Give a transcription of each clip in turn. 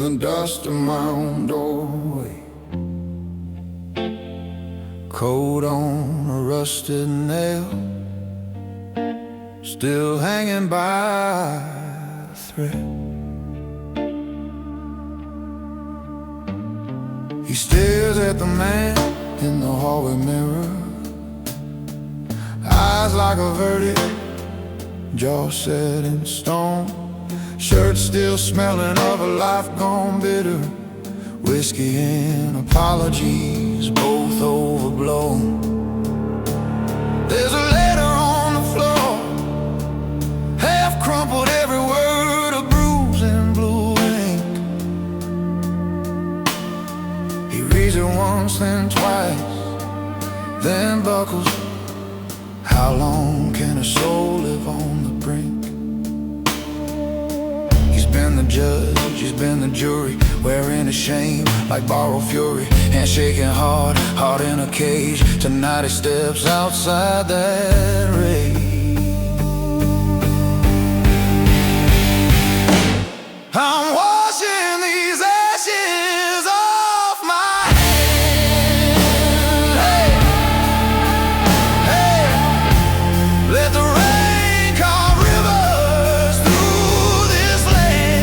the dust of my own doorway. Coat on a rusted nail, still hanging by a thread. He stares at the man in the hallway mirror, eyes like a verdict, jaw set in stone, shirt still smelling of a life gone bitter, whiskey and apologies both overblown. There's a letter on the floor, half crumpled, every word a bruise in blue ink. He reads it once, then twice, then buckles. How long can a soul live on the brink? He's been the judge, he's been the jury, wearing his shame like borrowed fury, handshaking hard, heart in a cage. Tonight he steps outside that rage. I'm washing these ashes off my hands. Hey, hey, let the rain carve rivers through this land.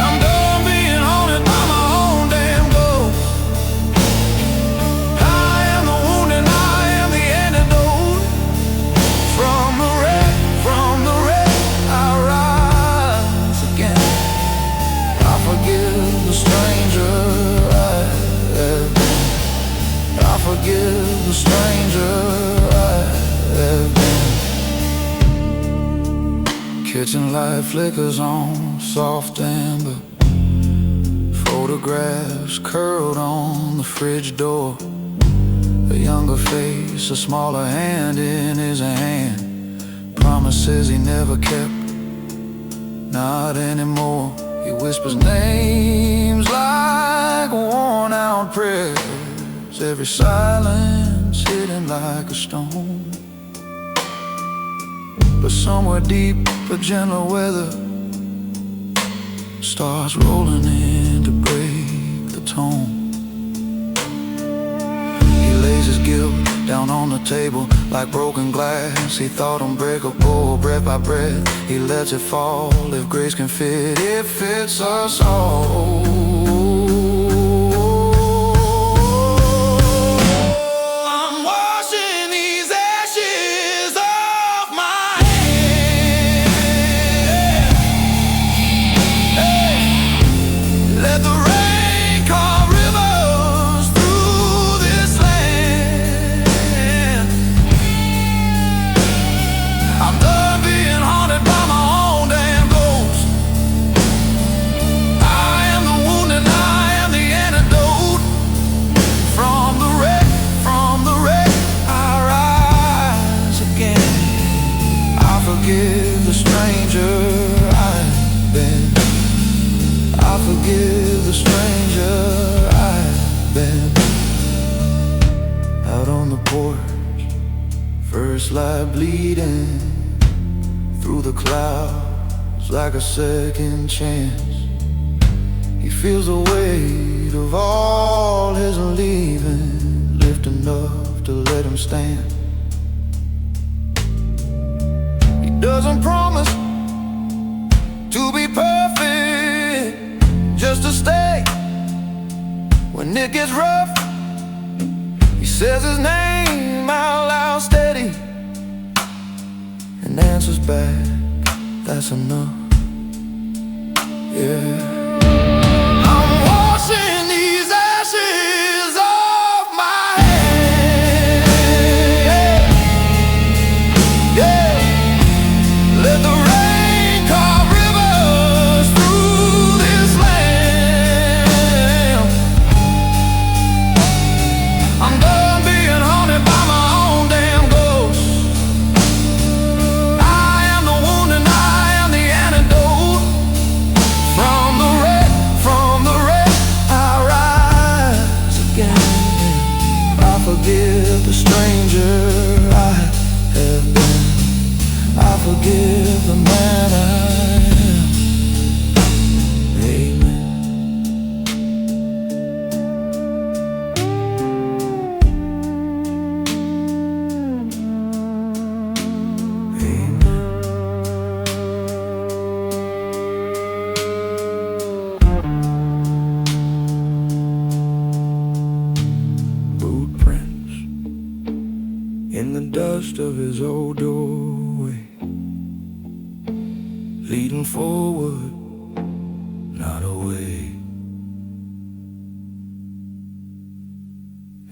I'm done being haunted by my own damn ghost. I am the wound and I am the antidote. From the wreck, I rise again. I forgive the stranger I have been. I forgive the stranger I have been. Kitchen light flickers on soft amber, photographs curled on the fridge door. A younger face, a smaller hand in his hand, promises he never kept, not anymore. He whispers names like worn out prayers, every silence hidden like a stone. But somewhere deep, a gentler weather starts rolling in to break the tone. He lays his guilt down on the table like broken glass. He thought unbreakable, breath by breath he lets it fall. If grace can fit, it fits us all. I'm washing these ashes off my hands. Hey, let the rain carve rivers through this land. I'm done being haunted by my own damn ghost. I am the wound and I am the antidote. From the wreck, I rise again. I forgive the stranger I've been. I forgive the stranger I've been. Out on the porch, first light bleeding through the clouds like a second chance. He feels the weight of all his leaving, lift enough to let him stand. He doesn't promise to be perfect, just to stay when it gets rough. He says his name out loud steady and answers back, that's enough. Yeah. I'm washing these ashes off my hands. Yeah, let the rain carve rivers through this land. I'm done being haunted by my own damn ghost. I am the wound and I am the antidote. From the ghost of his old doorway, leading forward, not away.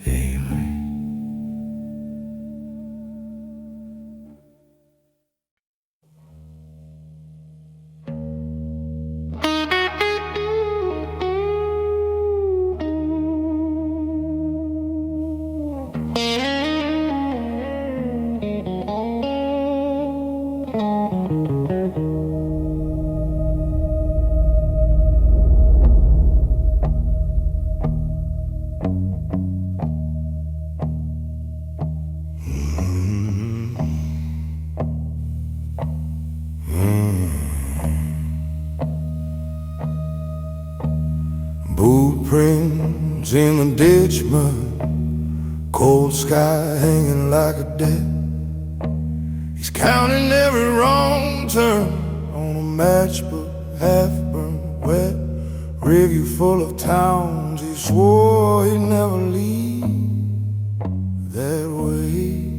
Amen. Boot prints in the ditch mud, cold sky hanging like a debt. He's counting every wrong turn on a matchbook, half burned wet. Review full of towns he swore he'd never leave that way.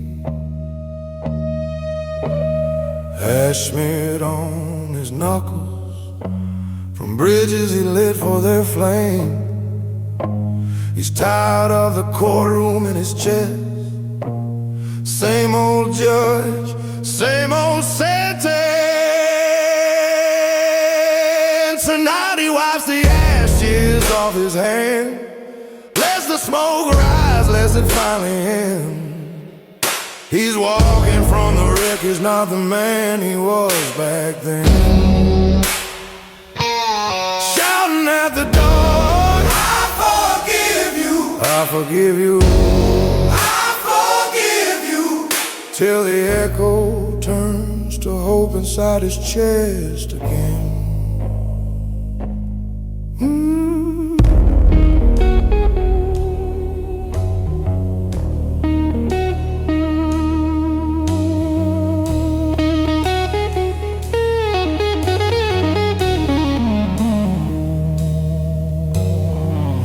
Ash smeared on his knuckles from bridges he lit for their flame. He's tired of the courtroom in his chest. Same old judge, same old sentence. Tonight he wipes the ashes off his hand, lets the smoke rise, lets it finally end. He's walking from the wreckage, not the man he was back then. Shouting at the dark, I forgive you, I forgive you, I forgive you, till the echo turns to hope inside his chest again.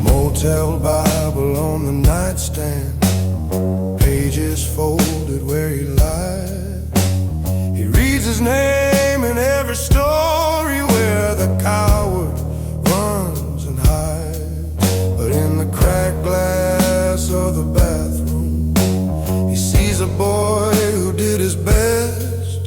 Motel Bible on the nightstand, pages folded where he lied. He reads his name in every story where the coward runs and hides. But in the cracked glass of the bathroom, he sees a boy who did his best,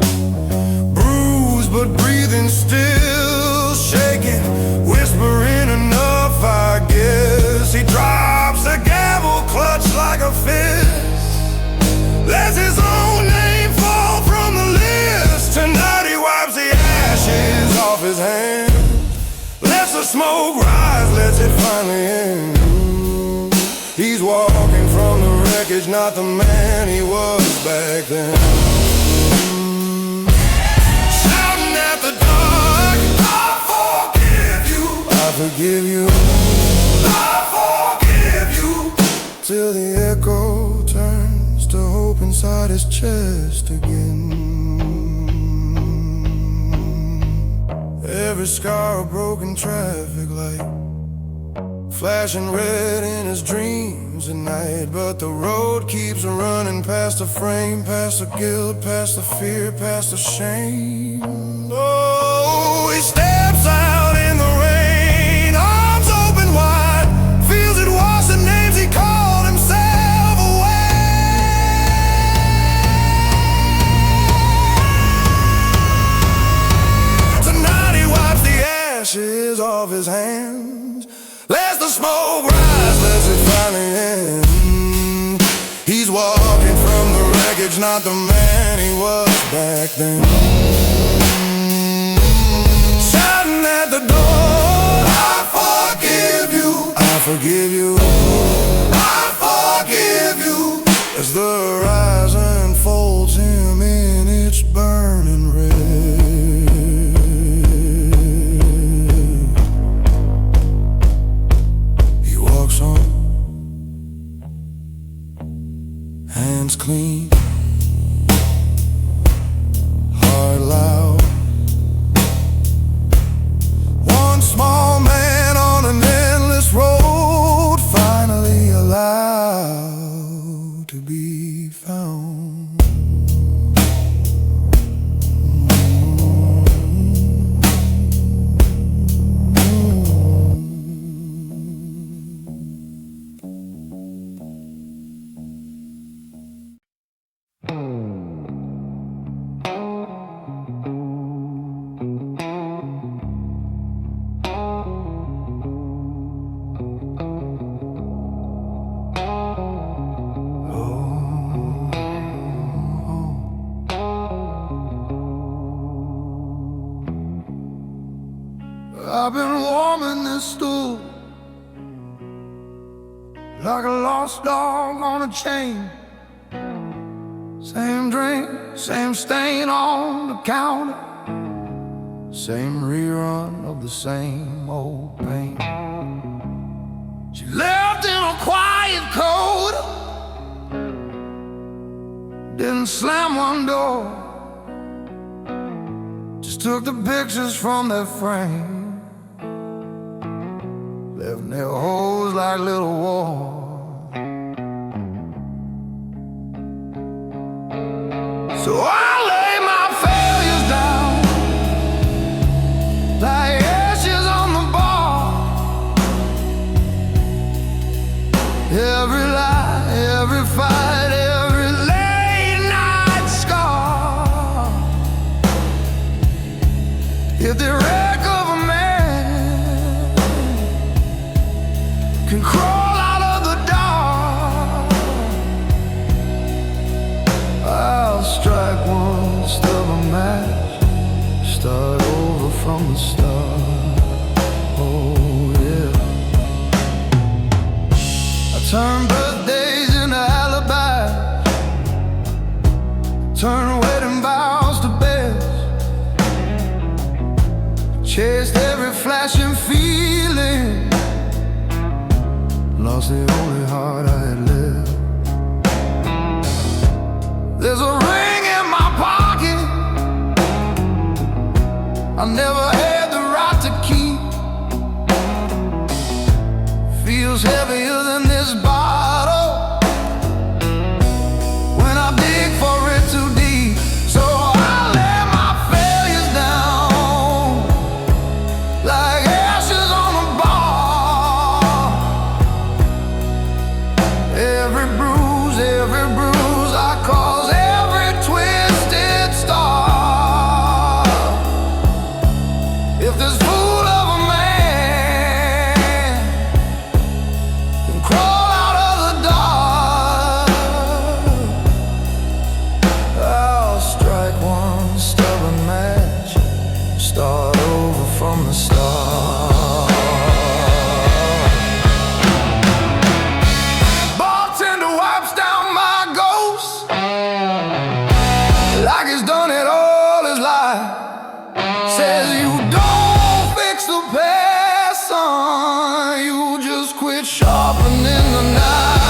bruised but breathing still, shaking, whispering enough, I guess. He drops the gavel clutched like a fist, lets his own name fall from the list. Tonight he wipes the ashes off his hands, lets the smoke rise, lets it finally end. He's walking from the wreckage, not the man he was back then. Shouting at the dark, I forgive you, I forgive you, I forgive you, till the echo turns to hope inside his chest again. Every scar a broken traffic light, flashing red in his dreams at night. But the road keeps running past the frame, past the guilt, past the fear, past the shame. Oh, he steps out in the rain, arms open wide, feels it wash the names he called himself away. Tonight he wipes the ashes off his hands, lets the smoke rise, lets it finally end. He's walking from the wreckage, not the man he was back then. Shouting at the door, I forgive you, I forgive you, I forgive you, as the horizon folds him in its burning red. He walks on, hands clean, heart loud. One small man on an endless road, stool, like a lost dog on a chain. Same drink, same stain on the counter, same rerun of the same old pain. She left in a quiet code, didn't slam one door, just took the pictures from their frame, left their holes like little walls. So I lay my failures down like ashes on the bar. Every lie, every fight, every late night scar. If the wreck of a man can crawl out of the dark, I'll strike one stubborn match, start over from the start. Oh yeah. I turn birthdays into alibis, turn wedding vows to beds, chased every flashing feeling, lost the only heart I had lived. There's a ring in my pocket I never had the right to keep. Feels heavier than this bottle when I dig for it too deep. So I lay my failures down like ashes on a bar. Every bruise I cause, every twisted star. If this fool of a man can crawl out of the dark, I'll strike one stubborn match, start over from the start. Bartender wipes down my ghost like he's done it all his life. Says you don't fix the past, son, you just quit sharpening the knife.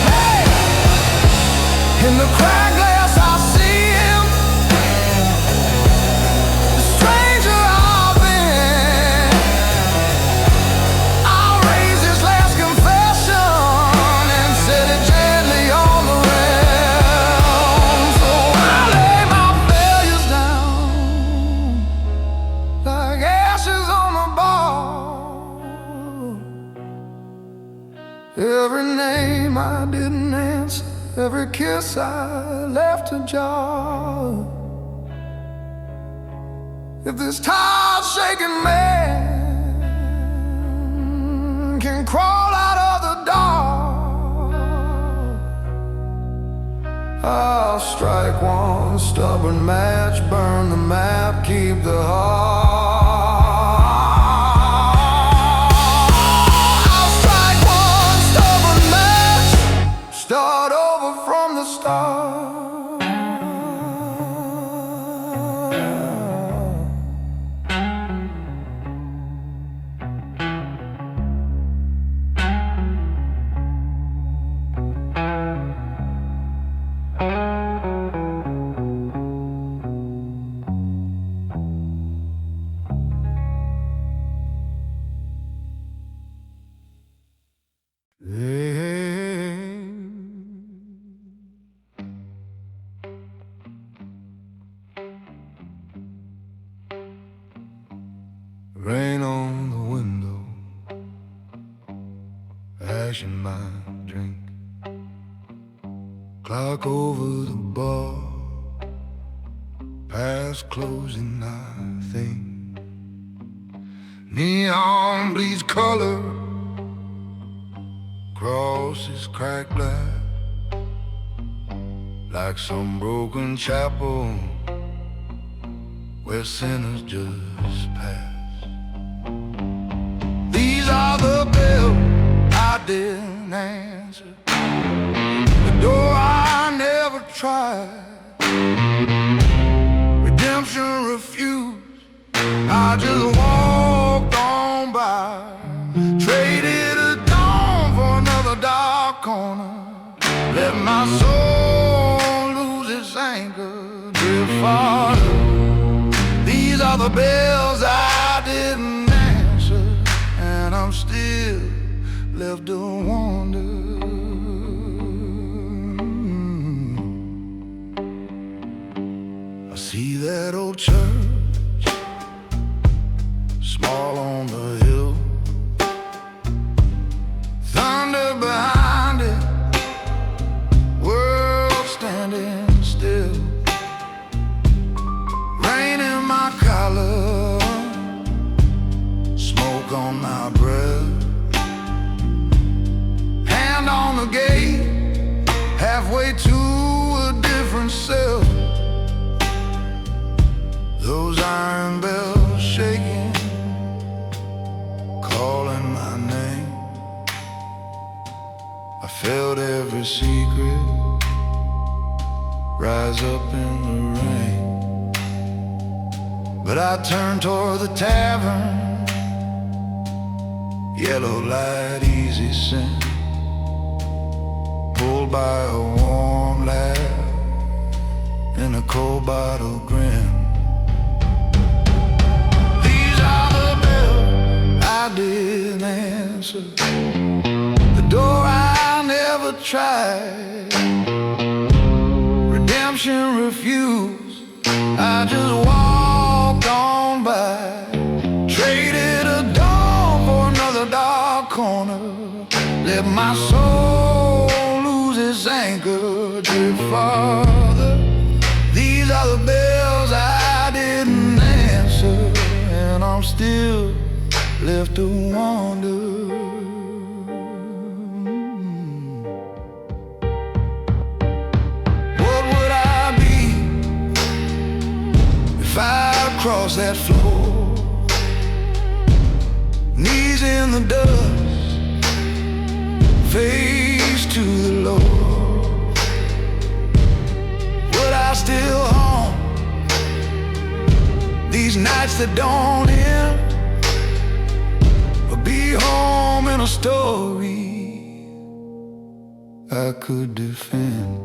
Hey! In the cracked glass I see him, the stranger I've been. I'll raise his last confession and set it gently on the realm. So I lay my failures down like ashes on a bar. Every name I didn't answer, every kiss I left ajar. If this tired, shaking man can crawl out of the dark, I'll strike one stubborn match, burn the map, keep the heart. I'll strike one stubborn match, start over from the start. Rain on the window, ash in my drink, clock over the bar, past closing I think. Neon bleeds color across this cracked glass, like some broken chapel where sinners just pass. Redemption refused. I just walked on by, traded a dawn for another dark corner. Let my soul lose its anchor, drift farther. These are the bells I didn't answer, and I'm still left to wonder. I see that old church, small on the hill, thunder behind it, world standing still, rain in my collar, smoke on my breath, hand on the gate, halfway to a different self. Those iron bells shaking, calling my name. I felt every secret rise up in the rain. But I turned toward the tavern, yellow light, easy scent, pulled by a warm laugh and a cold bottle grin. I didn't answer, the door I never tried. Redemption refused. I just walked on by, traded a dawn for another dark corner. Let my soul lose its anchor, drift farther. These are the bells I didn't answer, and I'm still left to wander. What would I be if I crossed that floor? Knees in the dust, face to the Lord. Would I still haunt these nights that don't end? Be home in a story I could defend.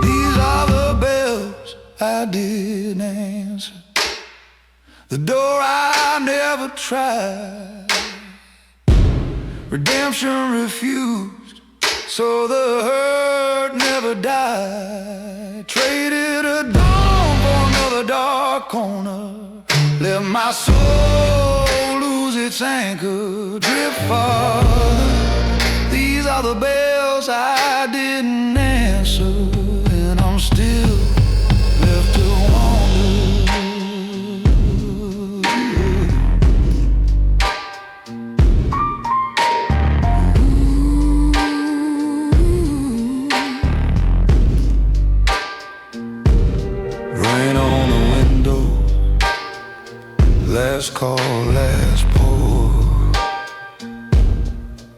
These are the bells I didn't answer, the door I never tried. Redemption refused, so the hurt never died. Traded a dawn for another dark corner. Let my soul lose its anchor, drift farther. These are the bells I didn't answer, and I'm still left to wander. Rain on the window, last call, last pour.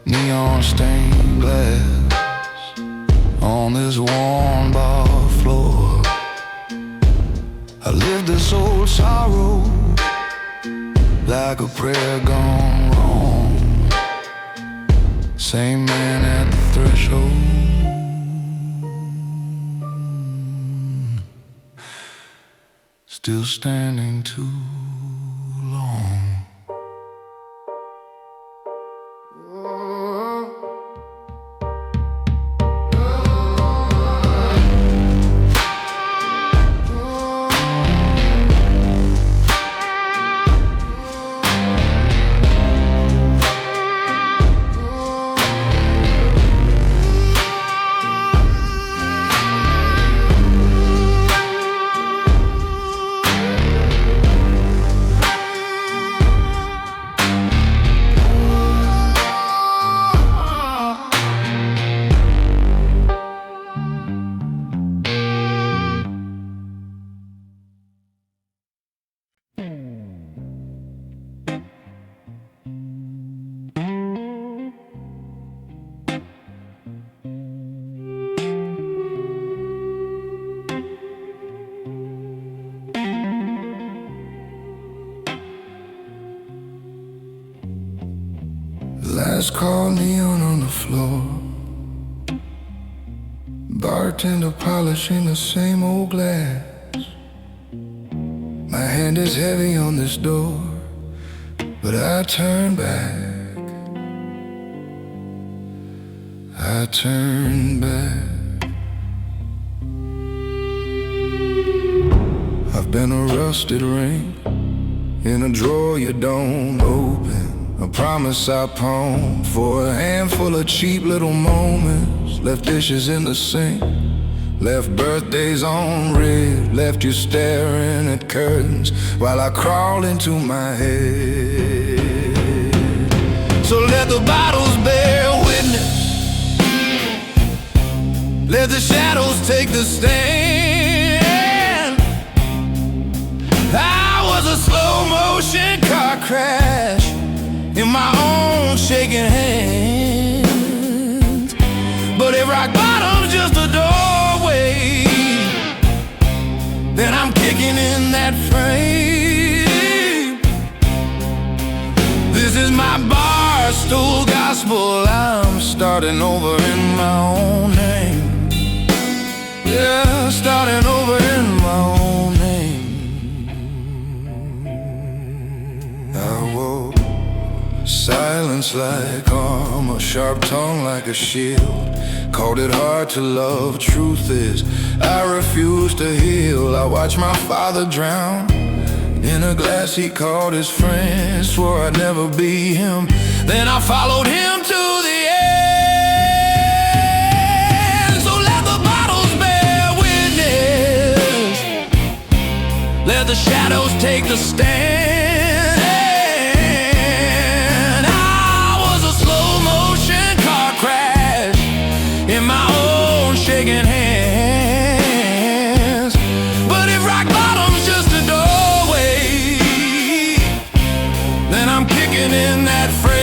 Neon stained glass on this worn bar floor. I lived this old sorrow like a prayer gone wrong. Same man at the threshold, still standing too long. Last call, neon on the floor. Bartender polishing the same old glass. My hand is heavy on this door, but I turn back. I turn back. I've been a rusted ring in a drawer you don't open. A promise I pawned for a handful of cheap little moments. Left dishes in the sink, left birthdays on red, left you staring at curtains while I crawl into my head. So let the bottles bear witness, let the shadows take the stand. I was a slow motion car crash in my own shaking hands. But if rock bottom's just a doorway, then I'm kicking in that frame. This is my bar stool gospel. I'm starting over in my own name. Yeah, starting over in my own name. I woke silence like armor, sharp tongue like a shield. Called it hard to love, truth is I refuse to heal. I watched my father drown in a glass he called his friend. Swore I'd never be him, then I followed him to the end. So let the bottles bear witness, let the shadows take the stand. In my own shaking hands. But if rock bottom's just a doorway, then I'm kicking in that frame.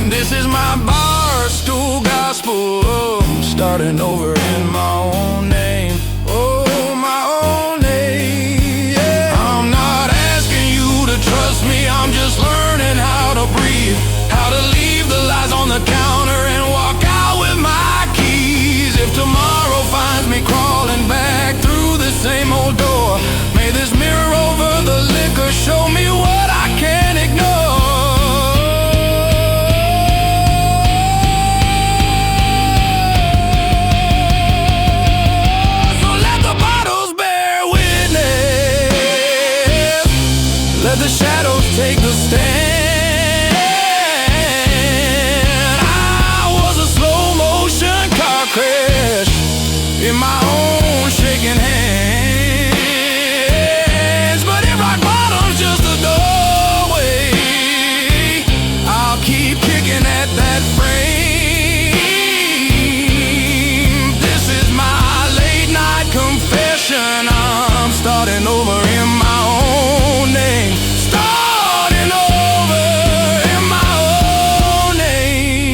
This is my bar stool gospel. I'm starting over in my own name. Oh, my own name, yeah. I'm not asking you to trust me, I'm just learning how to breathe, how to leave the lies on the counter and walk out with my keys. If tomorrow finds me crawling back through the same old door, may this mirror over the liquor show me what I can't ignore. So let the bottles bear witness, let the shadows take the stand. In my own shaking hands. But if rock bottom's just a doorway, I'll keep kicking at that frame. This is my late night confession. I'm starting over in my own name. Starting over in my own name.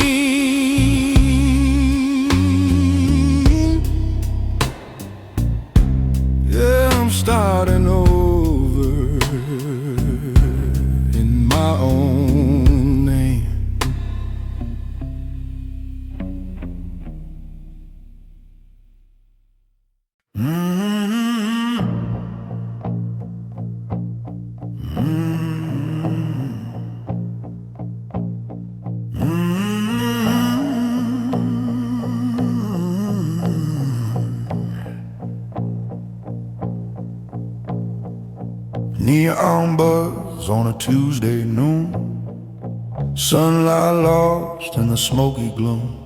Yeah, I'm starting over in my own name. Neon buzz on a Tuesday noon, sunlight lost in the smoky gloom.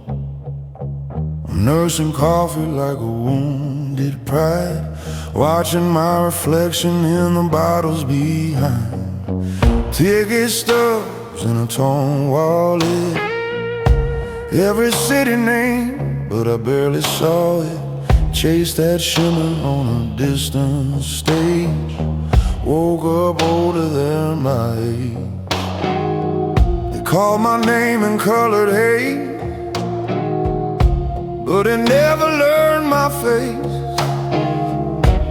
I'm nursing coffee like a wounded pride, watching my reflection in the bottles behind. Ticket stubs in a torn wallet, every city name, but I barely saw it. Chase that shimmer on a distant stage, woke up older than my age. They called my name in colored hate, but they never learned my face.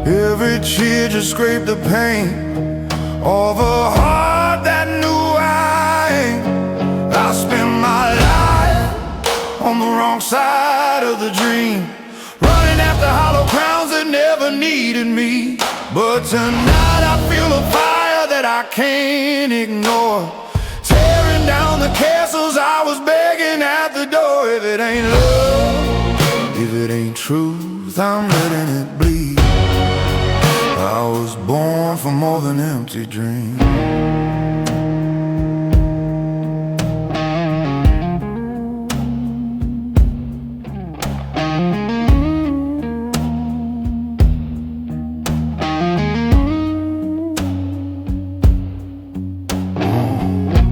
Every tear just scraped the paint of a heart that knew wrong side of the dream, running after hollow crowns that never needed me. But tonight I feel a fire that I can't ignore, tearing down the castles I was begging at the door. If it ain't love, if it ain't truth, I'm letting it bleed. I was born for more than empty dreams.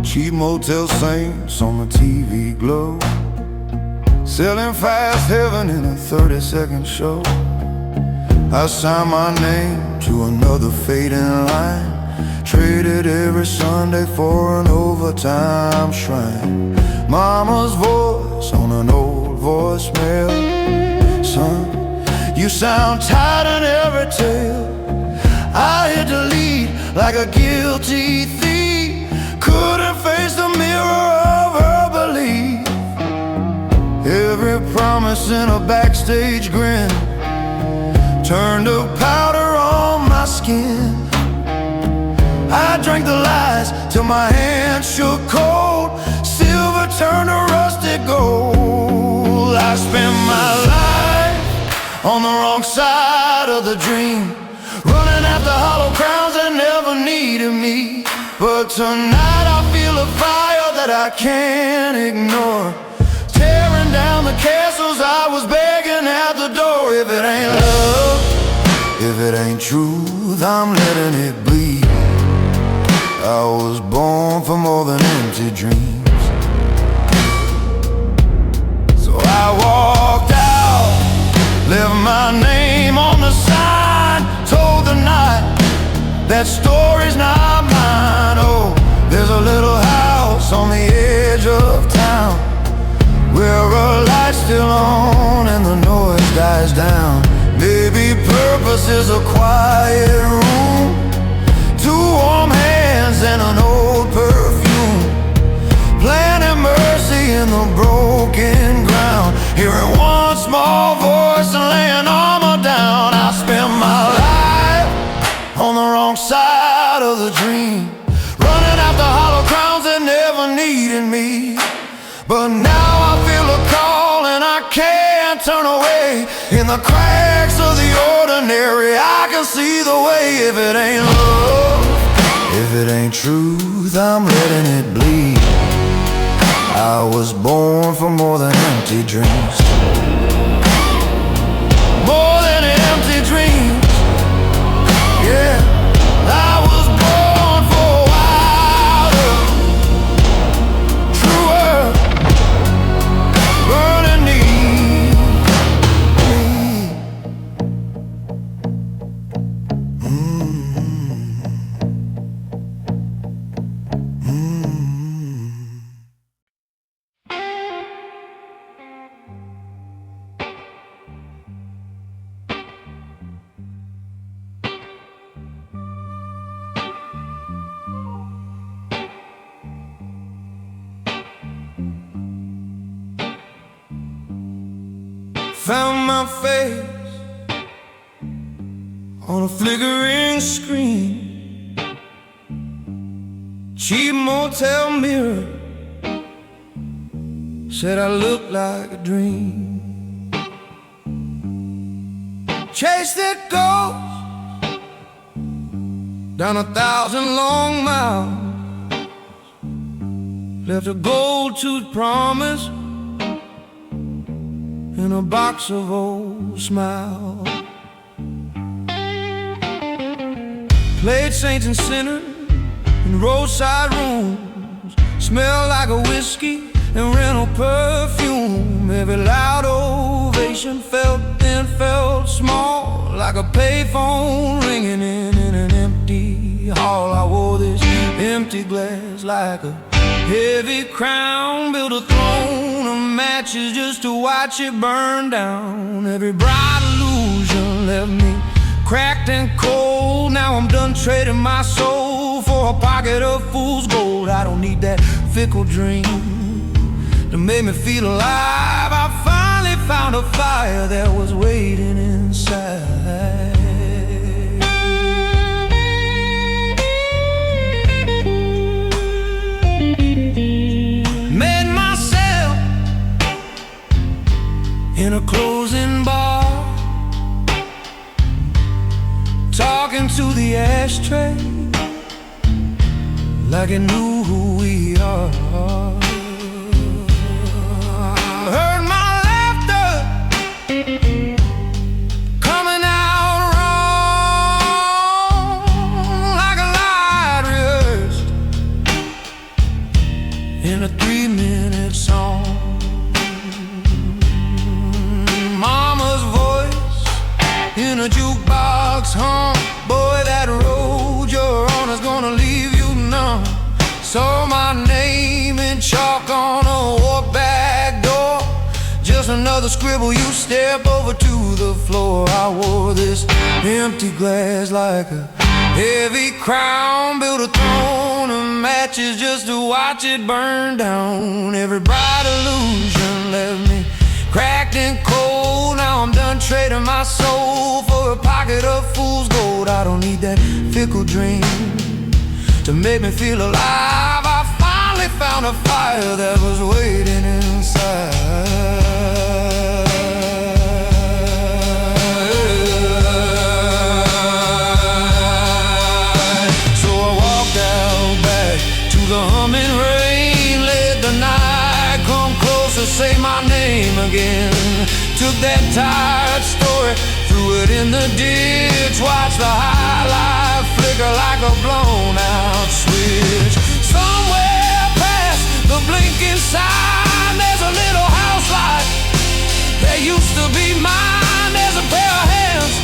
Cheap motel saints on the TV glow, selling fast heaven in a 30-second show. I signed my name to another fading line, traded every Sunday for an overtime shrine. Mama's voice on an old voicemail: son, you sound tired in every tale. I hit delete like a guilty thief, couldn't face the mirror of her belief. Every promise in a backstage grin turned to powder on my skin. I drank the lies till my hands shook cold, silver turned to rusted gold. I spent my life on the wrong side of the dream, running after hollow crowns that never needed me. But tonight I feel a fire that I can't ignore, tearing down the castles I was begging at the door. If it ain't love, if it ain't truth, I'm letting it bleed. I was born for more than empty dreams. So I walked out, left my name on the sign, told the night that story's not mine. Oh, there's a little house on the edge of town where a light's still on and the noise dies down. Maybe purpose is a quiet room, two warm hands and an old perfume, planting mercy in the broken ground, hearing one small voice and laying armor down. I spent my life on the wrong side of the dream, running after hollow crowns that never needed me. But now I feel a call and I can't turn away. In the cracks of the ordinary I can see the way. If it ain't love, if it ain't truth, I'm letting it bleed. I was born for more than empty dreams, more than empty dreams. Yeah, I was born for wilder, truer, burning need. Found my face on a flickering screen, cheap motel mirror said I looked like a dream. Chased that ghost down 1,000 long miles, left a gold-toothed promise in a box of old smiles. Played saints and sinners in roadside rooms, smelled like a whiskey and rental perfume. Every loud ovation felt then felt small, like a payphone ringing in an empty hall. I wore this empty glass like a heavy crown, built a throne of matches just to watch it burn down. Every bright illusion left me cracked and cold. Now I'm done trading my soul for a pocket of fool's gold. I don't need that fickle dream to make me feel alive. I found found a fire that was waiting inside. Made myself in a closing bar, talking to the ashtray like it knew who we are. Heard my laughter coming out wrong, like a light rehearsed in a 3-minute song. Mama's voice in a jukebox hum, boy, that road you're on is gonna leave you numb. Saw my name in chalk on a walk-back door, just another scribble, you step over to the floor. I wore this empty glass like a heavy crown, built a throne of matches just to watch it burn down. Every bright illusion left me cracked and cold. Now I'm done trading my soul for a pocket of fool's gold. I don't need that fickle dream to make me feel alive. I finally found a fire that was waiting inside. So I walked out back to the humming rain, let the night come closer, say my name again. Took that tired story, threw it in the ditch, watched the highlight flicker like a blown out switch. Somewhere past the blinking sign, there's a little house light that used to be mine. There's a pair of hands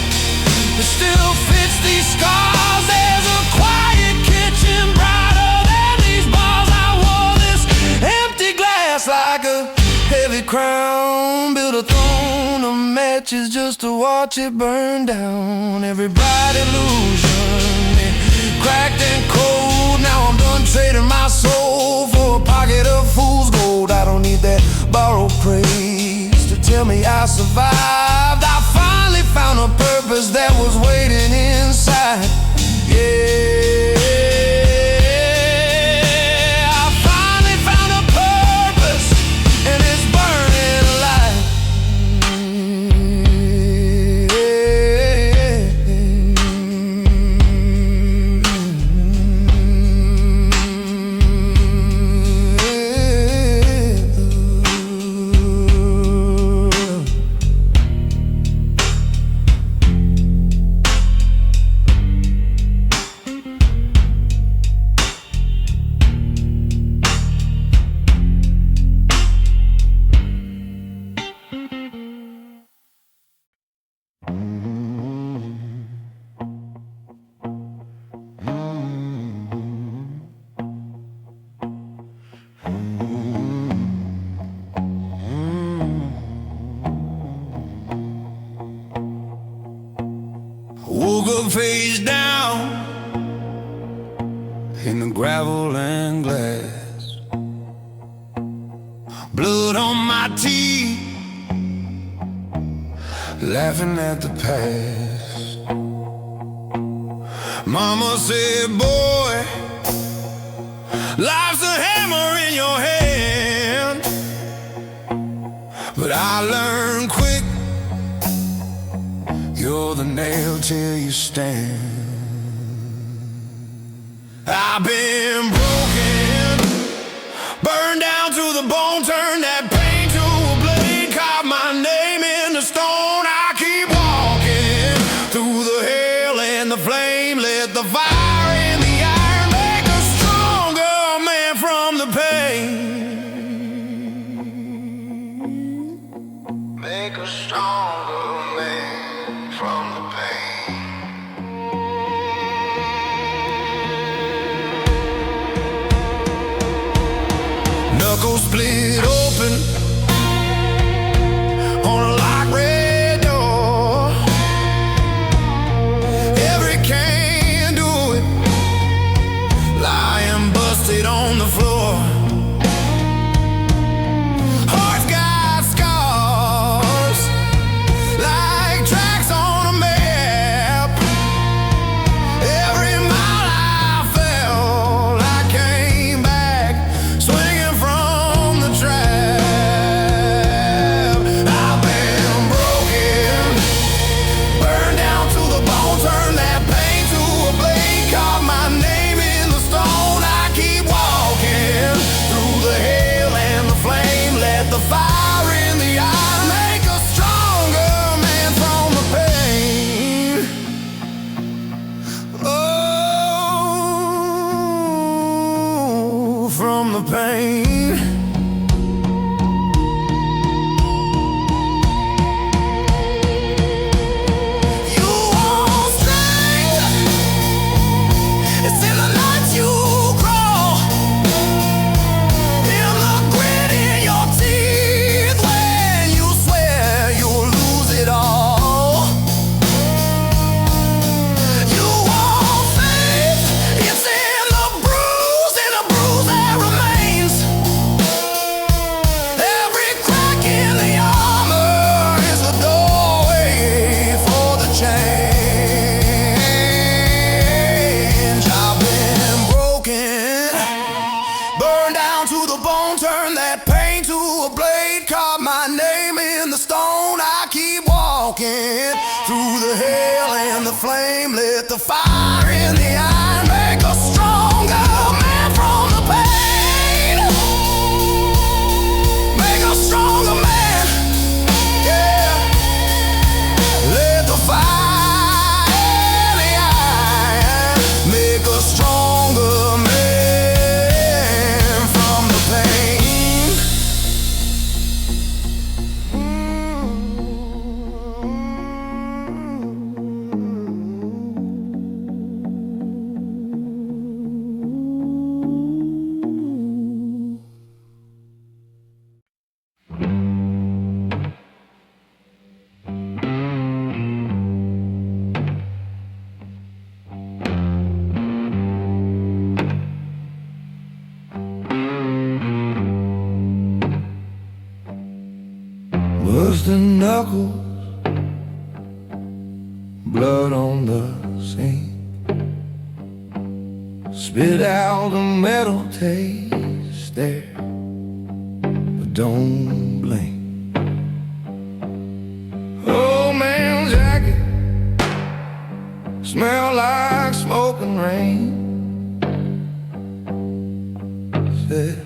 that still fits these scars. There's a quiet kitchen brighter than these bars. I wore this empty glass like a heavy crown, built a throne of matches just to watch it burn down. Every bright illusion, it cracked and cold. Now I'm done trading my soul for a pocket of fool's gold. I don't need that borrowed praise to tell me I survived. I finally found a purpose that was waiting inside. Yeah, I finally found a purpose, and it's burning alive. Woke up face down in the gravel and glass, blood on my teeth, laughing at the past. Mama said, boy, life's a hammer in your hand. But I learned quick, you're the nail till you stand. I've been broken, burned down to the bone, turned that pain to a blade, carved my name in the stone. I keep walking through the hell and the flame, let the fire in the iron make a stronger man from the pain. Make a stronger man from the pain. Knuckles split open on a locked red door. Every can do it, lying busted on the floor. Heart's got scars from the pain. You want strength, it's in the night you crawl, in the grit in your teeth, when you swear you'll lose it all. You want faith, it's in the bruise that remains. Every crack in the armor is a doorway for the change. I've been broken, burned down to the bone, turned that pain to a blade, carved my name in the stone. I keep walking through the hail and the flame, lit the fire in the iron, make a stronger man from the pain. Make a stronger man, yeah. Lit the fire in the iron, make a stronger man from the pain. Busted knuckles, blood on the sink, spit out the metal taste there, but don't blink. Old man's jacket, smell like smoke and rain. Said,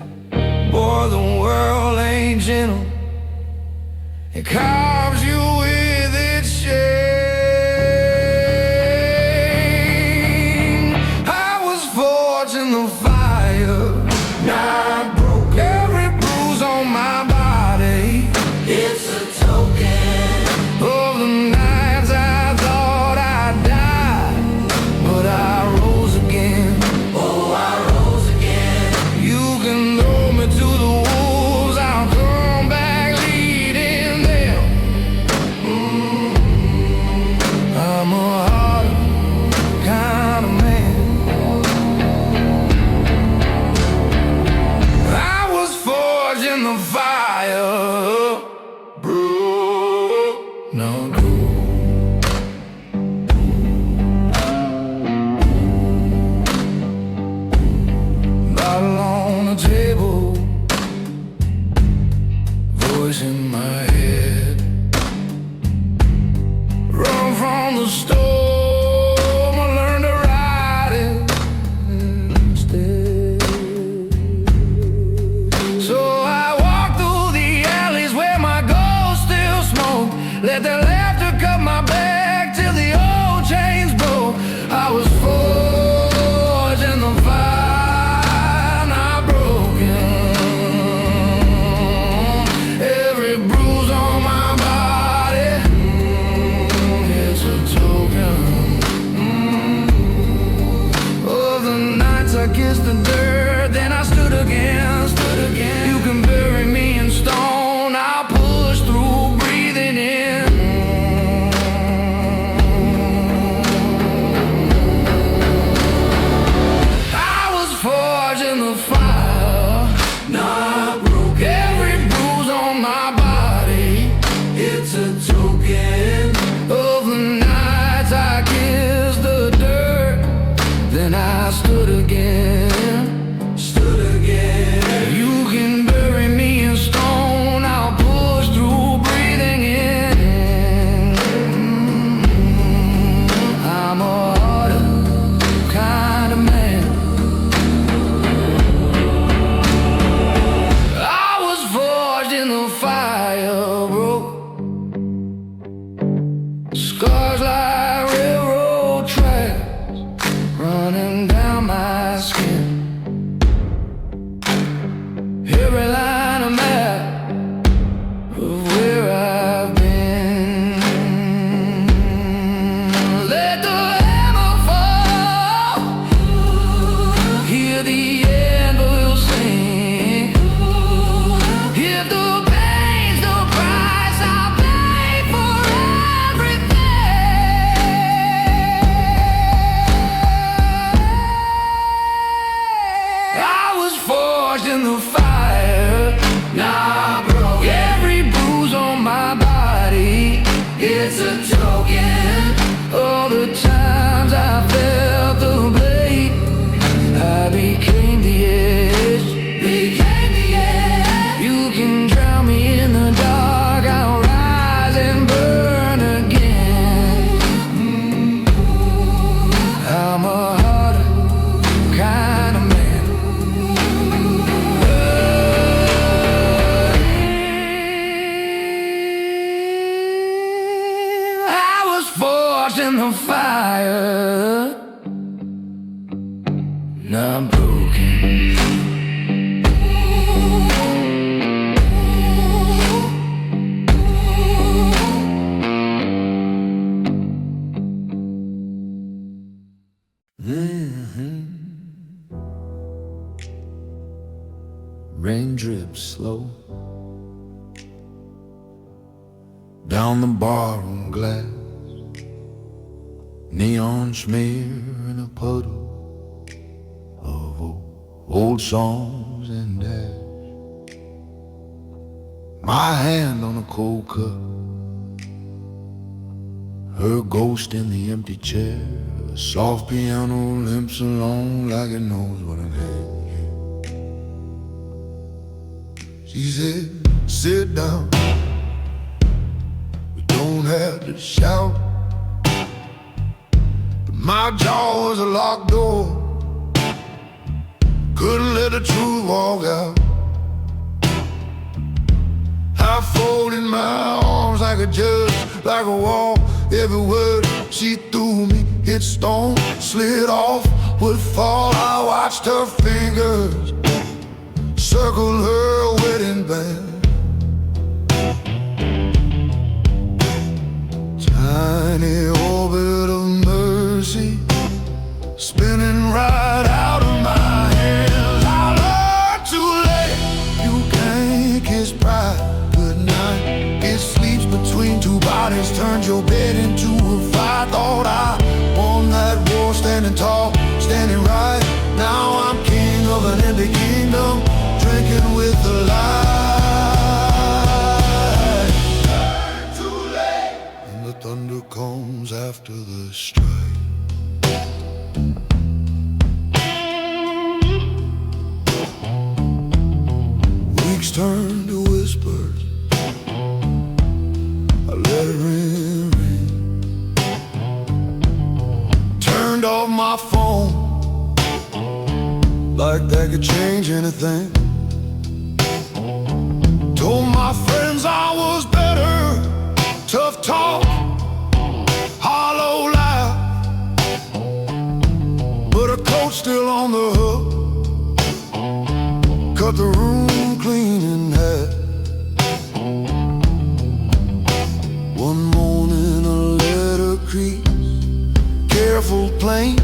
boy, the world ain't gentle, it carves you with its shame. I was forged in the fire, not broke. Every bruise on my body, it's a token of the nights I thought I'd die, but I rose again. Oh, I rose again. You can throw me to the wolves, I'll come back leading them. I'm a harder kind of man. I was forged in the fire, broke, not gold. Bottle on the table, voice in my head. Run from the storm, I learned to ride it instead. So I walk through the alleys where my ghost still smoke, let their laughter cut my back till the old chains broke. I was forged in the fire, not broken. Every bruise on my body, it's a token of the nights I kissed the dirt, then I stood again, stood again. You can bury me in stone, I'll push through, breathing in. I was forged in the fire, not broke. Every bruise on my body, it's a token of the nights I kissed the dirt, then I stood again, stood again. You can bury me forged in the fire, not broken. Every bruise on my body, it's a token. All the times I felt the blade, I became the edge. You can drown me in the dark, I'll rise and burn again. I'm a harder kind of man. I was forged in the fire, not broken. Rain drips slow down the barroom glass, neon smear in a puddle of old songs and ash. My hand on a cold cup, her ghost in the empty chair. A soft piano limps along like it knows what it had. She said, sit down, we don't have to shout. But my jaw was a locked door, couldn't let the truth walk out. I folded my arms like a judge, like a wall. Every word she threw me hit stone, slid off, would fall. I watched her fingers circle her wedding band. Tiny orbit of mercy spinning right out of my hands. I learned too late, you can't kiss pride goodnight. It sleeps between two bodies, turned your bed into a fight. Thought I won that war, standing tall, standing right. Now I'm king of an empty kingdom, drinking with the light. Too late. And the thunder comes after the strike. Weeks turn to whispers, I let it ring, ring. Turned off my phone, like that could change anything. Told my friends I was better, tough talk, hollow laugh. But a coat still on the hook, cut the room clean in half. One morning a letter creeps, careful, plain.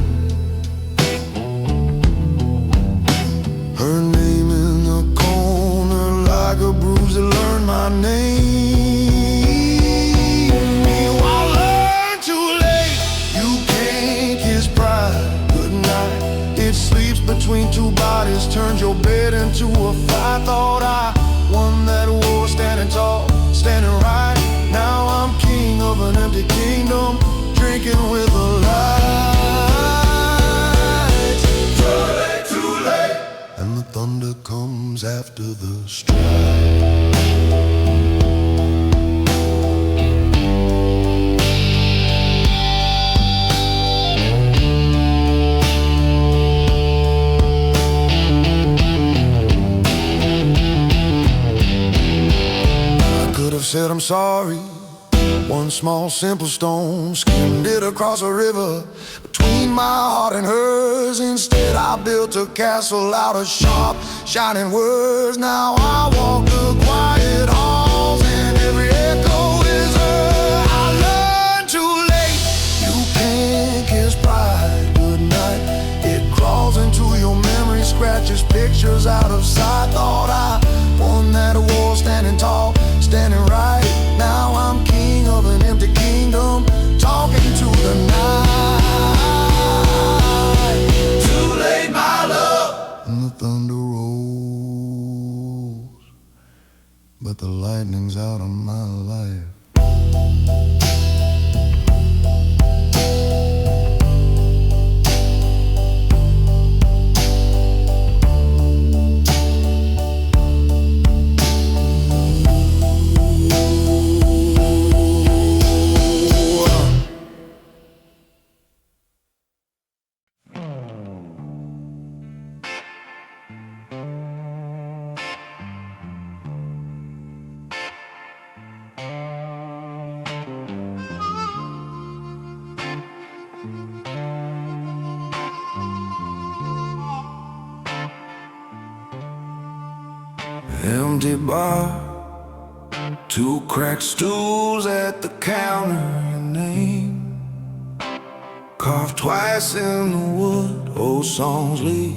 Her name in the corner like a bruise that learned my name. Meanwhile, learn too late, you can't kiss pride goodnight. It sleeps between two bodies, turns your bed into a fight. Thought I won that war, standing tall, standing right. Now I'm king of an empty kingdom, drinking with the lights. Too late, too late. And the thunder comes after the strike. I could have said I'm sorry. One small simple stone skimmed it across a river between my heart and hers. Instead I built a castle out of sharp, shining words. Now I walk the quiet halls and every echo is her. I learned too late, you can't kiss pride goodnight. It crawls into your memory, scratches pictures out of sight. Thought I won that war, standing tall, standing right. Now I'm king of an empty kingdom, talking to the night. Too late, my love. And the thunder rolls. but the lightning's out of my life. Empty bar, two cracked stools at the counter, your name carved twice in the wood, old songs leak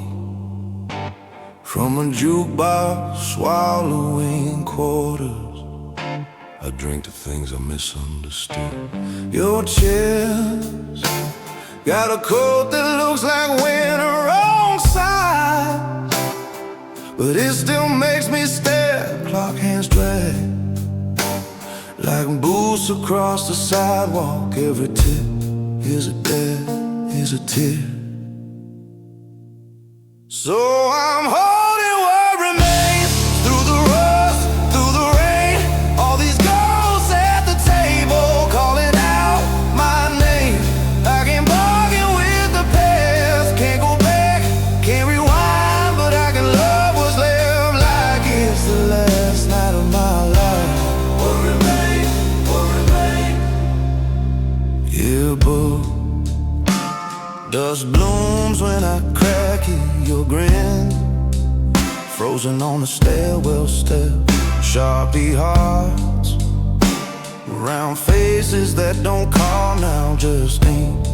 from a jukebox, swallowing quarters. I drink the things I misunderstood. Your chest got a coat that looks like winter on side, but it still makes me stare. Clock hands drag like boots across the sidewalk. Every tip is a debt, is a tear. So I'm holding what remains through the rust, through the rain. All these ghosts at the table calling out my name. I can't bargain with the past, can't go back, can't rewind, but I can love what's left like it's the last night of my life. What remains, what remains? Yearbook dust blooms when I crack it. Your grin frozen on the stairwell step. Sharpie hearts, round faces that don't call now, just ink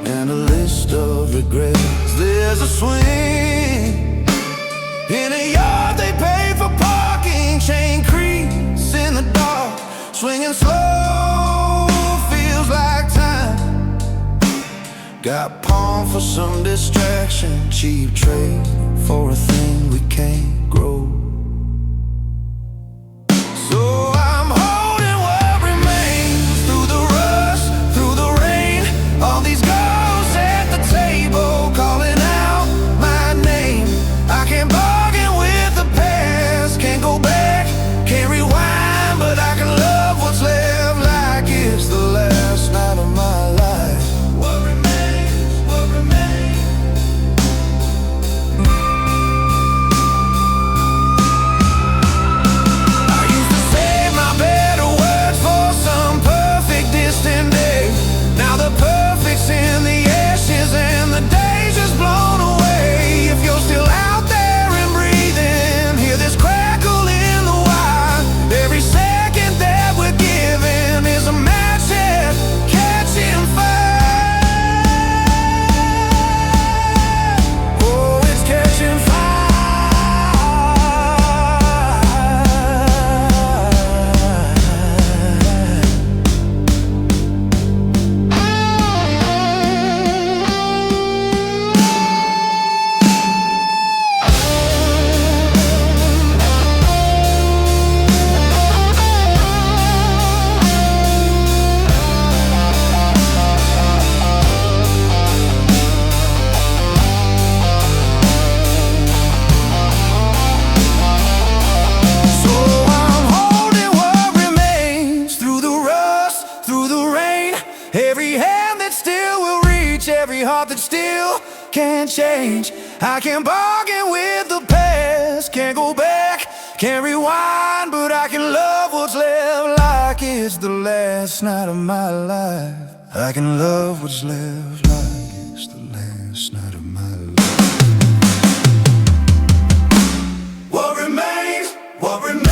and a list of regrets. There's a swing in a yard they pay for parking. Chain creaks in the dark, swinging slow, feels like time. Got pawn for some distraction, cheap trade for a thing we can't grow. So I'm holding what remains through the rust, through the rain. All these ghosts at the table calling out my name. I can't bargain with the past, can't go back, can't rewind, but I can love what's left like it's the last night of my life. What remains, what remains? I used to save my better words for some perfect distant day. Now the perfect's in the ashes and the day's just blown away. If you're still out there and breathing, hear this crackle in the wire. Every second that we're giving is a match head catching fire. Oh, it's catching fire. So I'm holding what remains through the rust, through the rain. Every hand that still will reach, every heart that still can't change. I can't bargain with the past, can't go back, can't rewind, but I can love what's left like it's the last night of my life. I can love what's left like it's the last night of my life. What remains? What remains?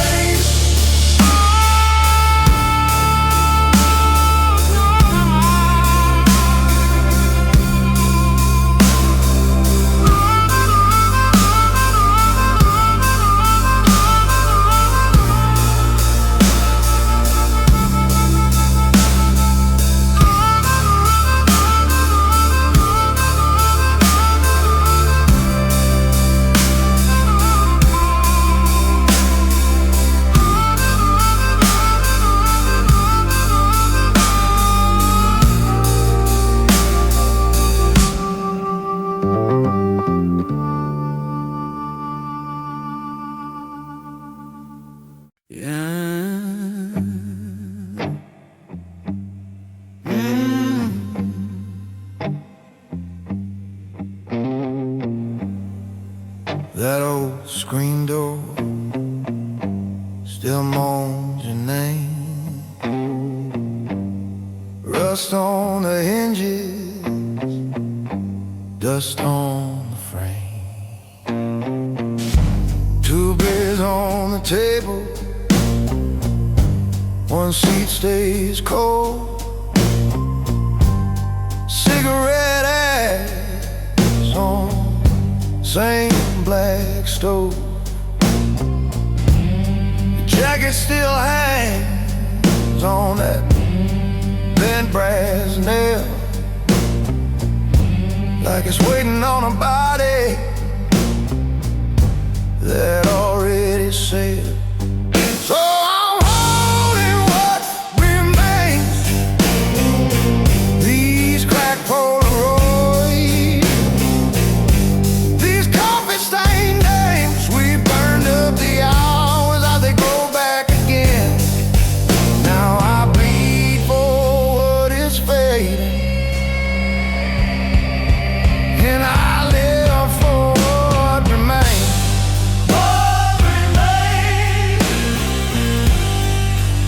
That old screen door still moans your name. Rust on the hinges, dust on the frame. Two beers on the table, one seat stays cold. Cigarette ash on same black stove. Your jacket still hangs on that bent brass nail, like it's waiting on a body that already sailed. So I'm holding what remains, these crack Polaroids, these coffee-stained names. We burned up the hours as they go back again. Now I bleed for what is fading, and I live for what remains. What remains?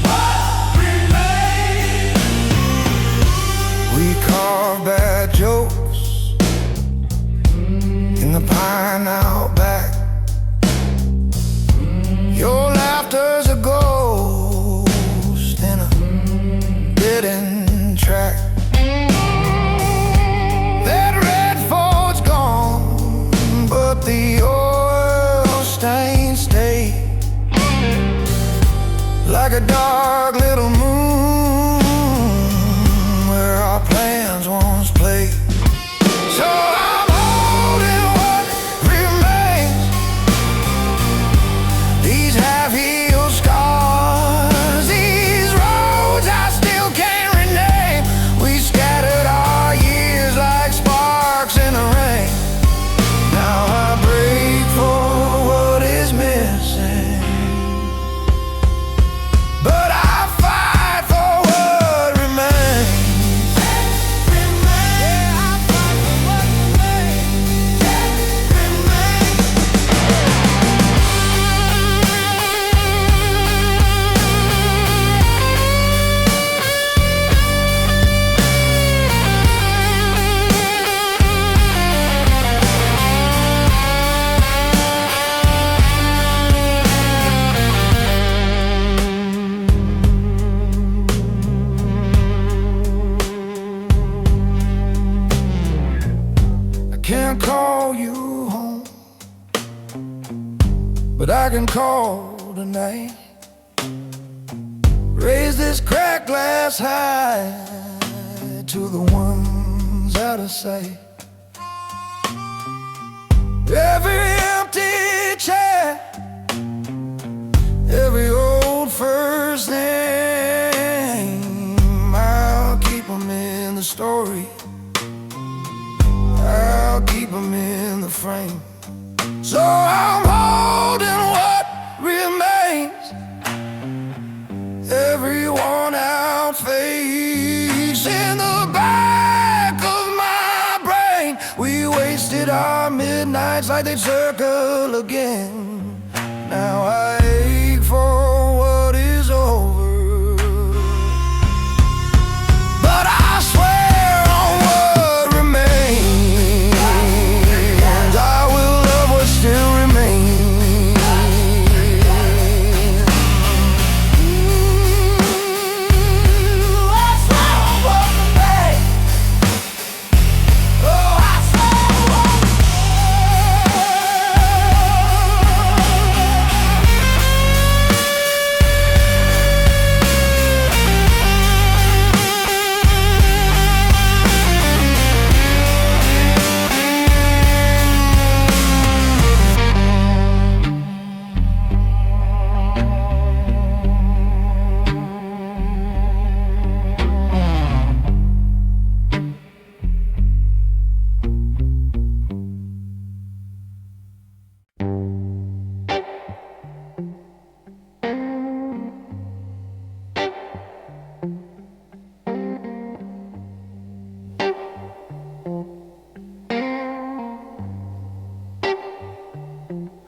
What remains? We carve bad jokes in the pine out back. Your laughter's a ghost in a dead-end track. That red Ford's gone, but the oil stains stay, like a dark little moon where our plans once played. So I'm holding what remains, these half-healed scars, these roads I still can't rename. We scattered our years like sparks in the rain. Now I break for what is missing, but I fight for what remains. Yeah, I fight for what remains. I can't call you home, but I can call tonight. Raise this cracked glass high to the ones out of sight. Every empty chair, every old first name, I'll keep 'em in the story, I'll keep 'em in the frame. So I'm holding what remains, every worn out face in the back of my brain. We wasted our midnights like they circle again. Now I ache for what is over, but I swear on what remains, I will love what still remains. I swear on what remains. Oh, I swear on what remains.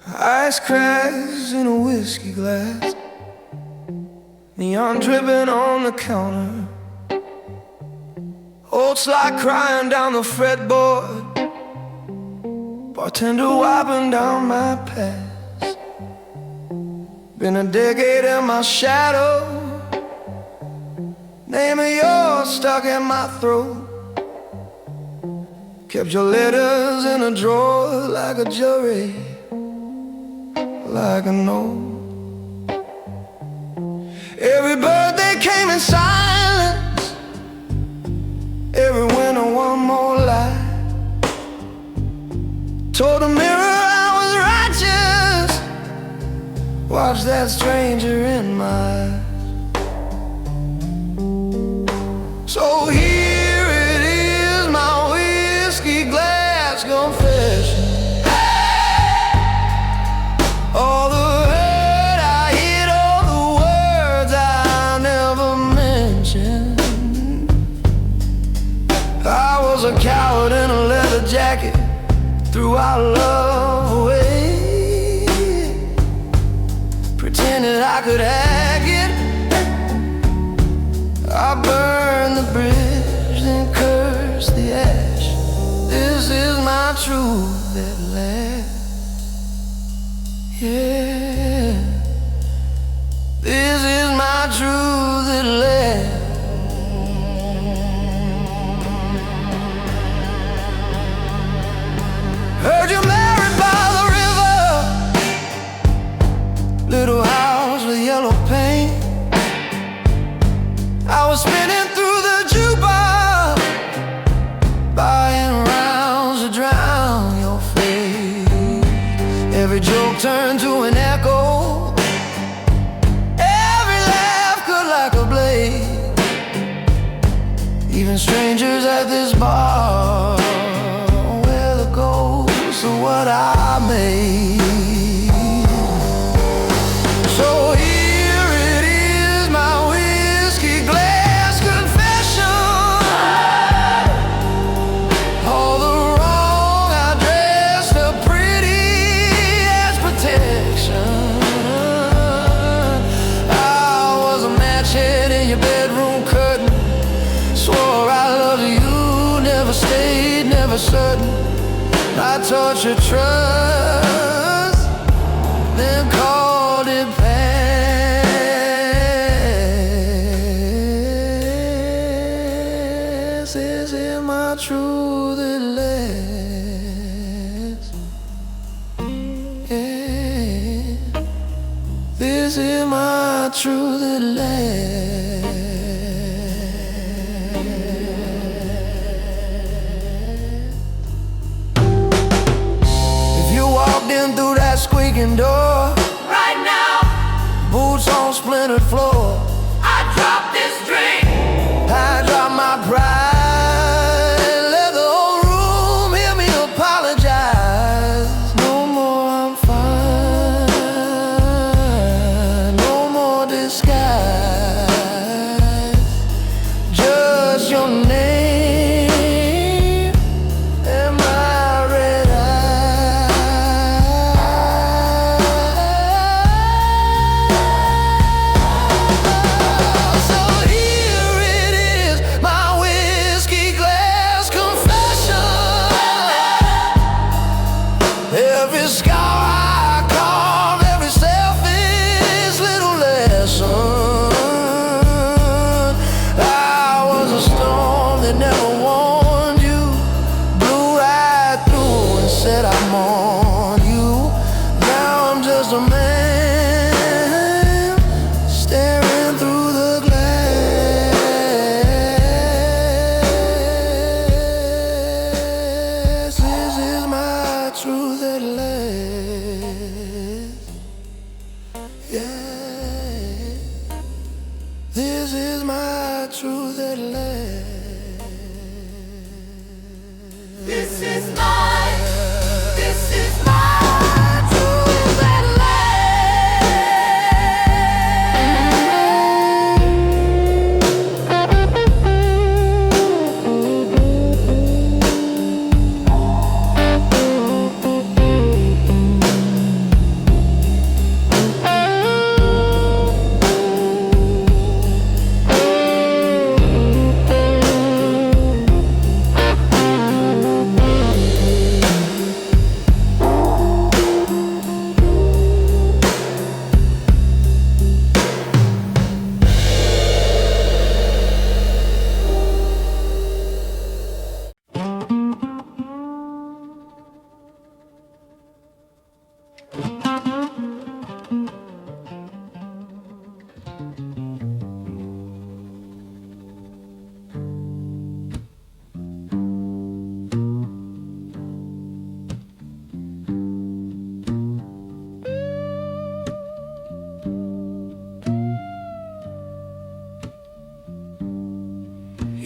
Ice cracks in a whiskey glass, neon dripping on the counter, old slide crying down the fretboard, bartender wiping down my past. Been a decade in my shadow, name of yours stuck in my throat. Kept your letters in a drawer like a jury, like a note. Every birthday came in silence, every winter one more lie. Told the mirror I was righteous, watch that stranger in my eyes. So here it is, my whiskey glass confession. All the hurt I hid, all the words I never mentioned. I was a coward in a leather jacket, threw our love away, pretended I could hack it. I burned the bridge, then cursed the ash. This is my truth at last. Yeah, this is my truth at last. Heard you married by the river, little house with yellow paint. I was spinning through the jukebox, buying rounds to drown your face. Every joke turned to an echo, every laugh cut like a blade. Even strangers at this bar were the ghosts of what I made. So here it is, my whiskey glass confession. All the wrong I dressed up pretty as protection. I was a match head in your bedroom curtain, swore I loved you, never stayed, never certain. I taught you trust, then called it past. This is my truth at last. Yeah, this is my truth at last. Walked in through that squeaking door Right now, boots on splintered floor. I dropped this drink. I dropped my pride, let the whole room hear me apologize. No more, I'm fine, no more disguise. Just your name and my red eye. So here it is, my whiskey glass confession. Every scar I carve, every selfish little lesson. I was a storm that never warned you, blew right through and said I'm on you. Now I'm just a man staring through the glass. This is my truth at last. Yeah, this is my truth at last. This is my truth at last.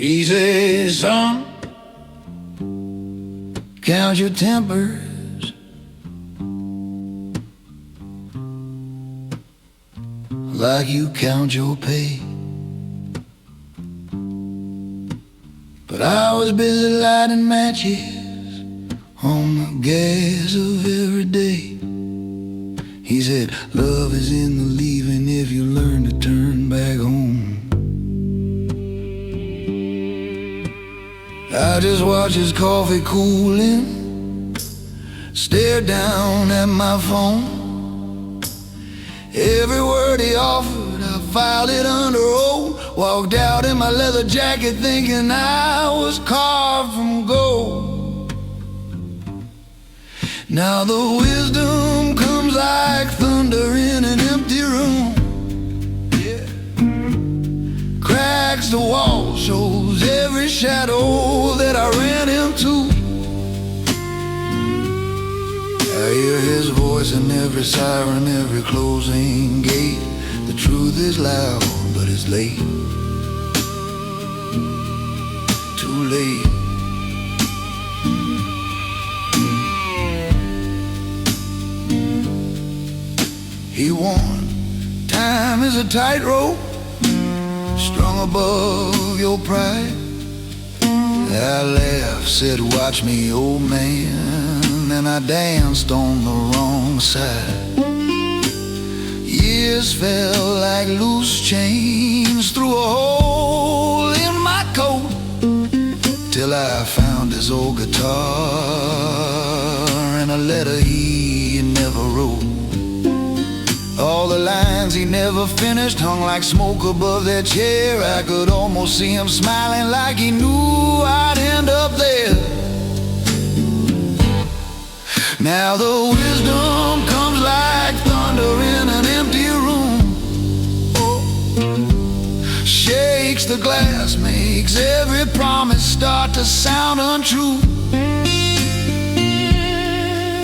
He says, son, count your tempers like you count your pay. But I was busy lighting matches on the gas of every day. He said, love is in the leaving if you learn to turn back home. I just watched his coffee cooling, stared down at my phone. Every word he offered, I filed it under oath. Walked out in my leather jacket thinking I was carved from gold. Now the wisdom comes like thunder in an empty room. Yeah. Cracks the wall, shows every shadow that I ran into. I hear his voice in every siren, every closing gate. The truth is loud, but it's late. Too late. He warned, time is a tightrope, strung above your pride. I laughed, said, watch me, old man, and I danced on the wrong side. Years fell like loose chains through a hole in my coat, till I found his old guitar and a letter he never wrote. All the lines he never finished hung like smoke above that chair. I could almost see him smiling like he knew I'd end up there. Now the wisdom comes like thunder in an empty room. Oh. Shakes the glass, makes every promise start to sound untrue.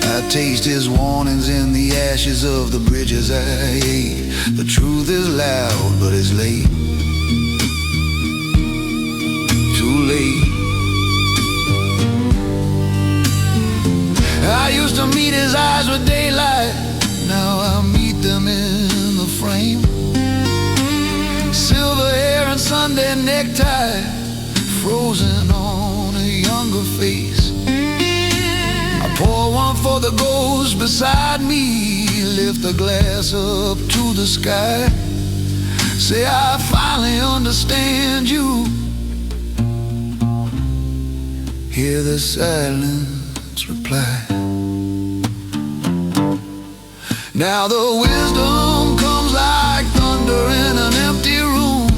I taste his warnings in the ashes of the bridges I ate. The truth is loud, but it's late. Too late. I used to meet his eyes with daylight, now I meet them in the frame. Silver hair and Sunday necktie, frozen on a younger face. Pour one for the ghost beside me, lift the glass up to the sky. Say I finally understand you. Hear the silence reply. Now the wisdom comes like thunder in an empty room.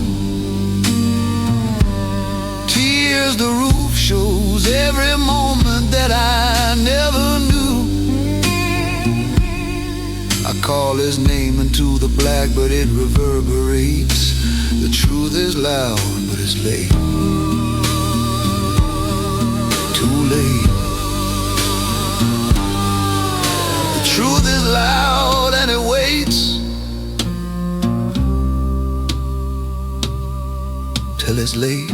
Tears the roof, shows every moment that I never knew. I call his name into the black, but it reverberates. The truth is loud, but it's late. Too late. The truth is loud and it waits till it's late.